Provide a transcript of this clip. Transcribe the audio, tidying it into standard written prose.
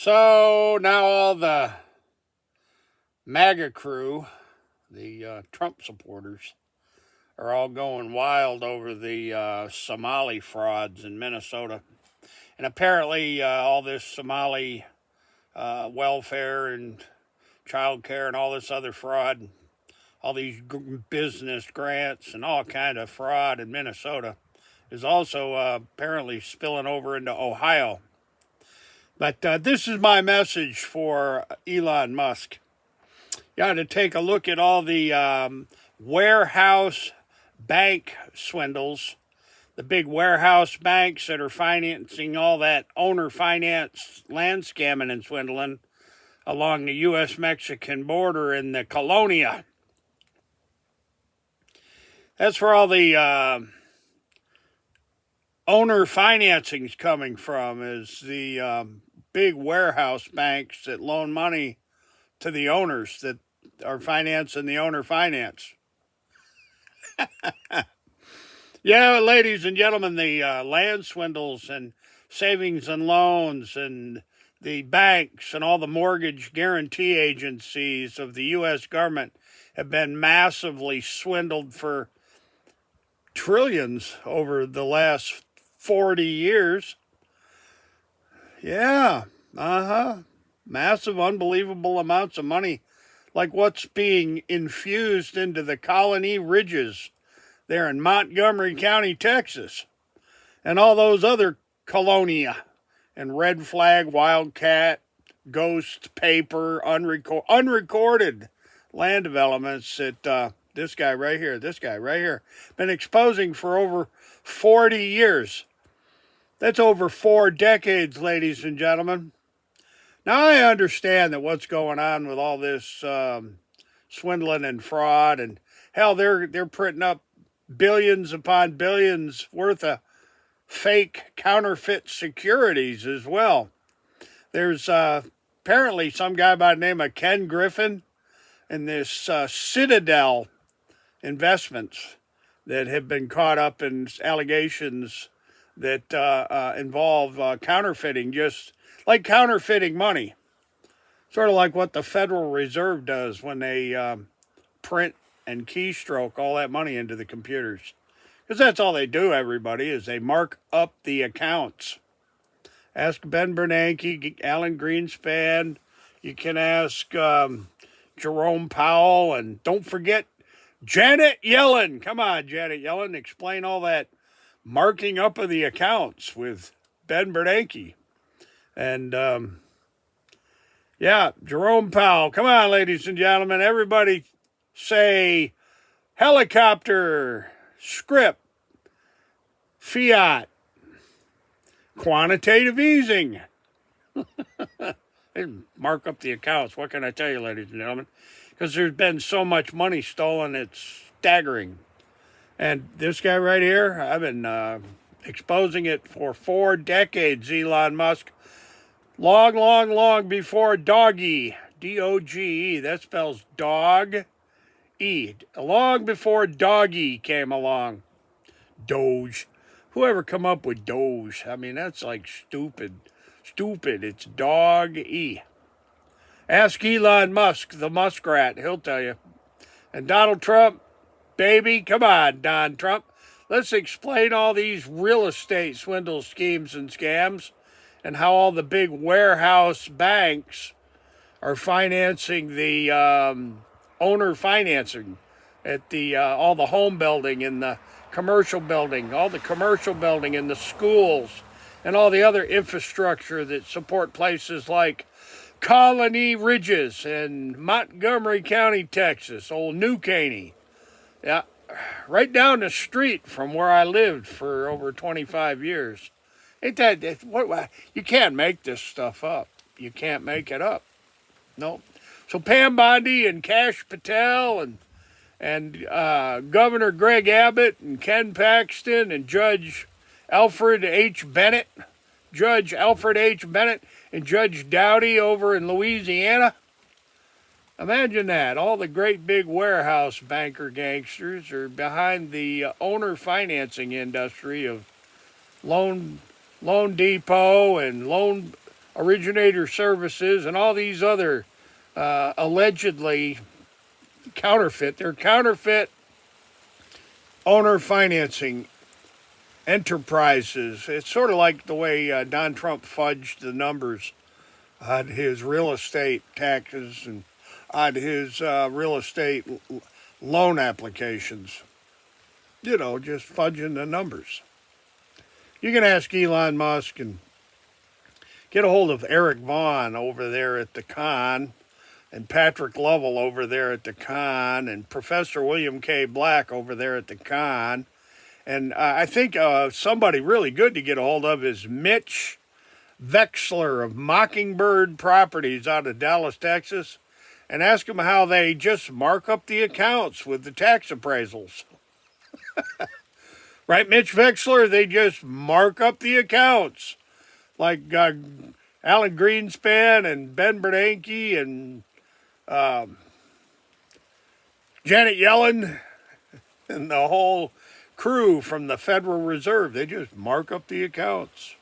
So now all the MAGA crew, the Trump supporters, are all going wild over the Somali frauds in Minnesota. And apparently, all this Somali welfare and child care and all this other fraud, all these business grants and all kind of fraud in Minnesota is also apparently spilling over into Ohio. But this is my message for Elon Musk. You ought to take a look at all the warehouse bank swindles, the big warehouse banks that are financing all that owner finance land scamming and swindling along the U.S.-Mexican border in the Colonia. That's where all the owner financing's coming from, is the big warehouse banks that loan money to the owners that are financing the owner finance. Yeah, ladies and gentlemen, the land swindles and savings and loans and the banks and all the mortgage guarantee agencies of the U.S. government have been massively swindled for trillions over the last 40 years. Yeah, massive, unbelievable amounts of money, like what's being infused into the Colony Ridges there in Montgomery County, Texas, and all those other Colonia and Red Flag, Wildcat, Ghost Paper, unrecorded land developments that this guy right here, been exposing for over 40 years. That's over 4 decades, ladies and gentlemen. Now, I understand that what's going on with all this swindling and fraud, and hell, they're printing up billions upon billions worth of fake counterfeit securities as well. There's apparently some guy by the name of Ken Griffin and this Citadel Investments that have been caught up in allegations that involve counterfeiting, just like counterfeiting money. Sort of like what the Federal Reserve does when they print and keystroke all that money into the computers. Because that's all they do, everybody, is they mark up the accounts. Ask Ben Bernanke, Alan Greenspan. You can ask Jerome Powell. And don't forget Janet Yellen. Come on, Janet Yellen, explain all that marking up of the accounts with Ben Bernanke. And, Jerome Powell. Come on, ladies and gentlemen. Everybody say helicopter, script, fiat, quantitative easing. They mark up the accounts. What can I tell you, ladies and gentlemen? Because there's been so much money stolen, it's staggering. And this guy right here, I've been exposing it for 4 decades, Elon Musk. Long before Doggy, D-O-G-E, that spells dog, E. Long before Doggy came along. Doge. Whoever come up with Doge? I mean, that's like stupid. It's dog E. Ask Elon Musk, the muskrat. He'll tell you. And Donald Trump, baby, come on, Don Trump. Let's explain all these real estate swindle schemes and scams and how all the big warehouse banks are financing the owner financing at the all the home building and the commercial building, all the commercial building and the schools and all the other infrastructure that support places like Colony Ridges and Montgomery County, Texas, old New Caney. Yeah, right down the street from where I lived for over 25 years. Ain't that, what, you can't make this stuff up. You can't make it up. No. So Pam Bondi and Kash Patel and Governor Greg Abbott and Ken Paxton and Judge Alfred H. Bennett and Judge Dowdy over in Louisiana. Imagine that. All the great big warehouse banker gangsters are behind the owner financing industry of Loan Depot and Originator Services, and all these other allegedly counterfeit. They're counterfeit owner financing enterprises. It's sort of like the way Don Trump fudged the numbers on his real estate taxes and on his real estate loan applications. You know, just fudging the numbers. You can ask Elon Musk and get a hold of Eric Vaughn over there at the con, and Patrick Lovell over there at the con, and Professor William K. Black over there at the con. And I think somebody really good to get a hold of is Mitch Vexler of Mockingbird Properties out of Dallas, Texas, and ask him how they just mark up the accounts with the tax appraisals. Right, Mitch Vexler? They just mark up the accounts. Like Alan Greenspan and Ben Bernanke and Janet Yellen and the whole crew from the Federal Reserve. They just mark up the accounts.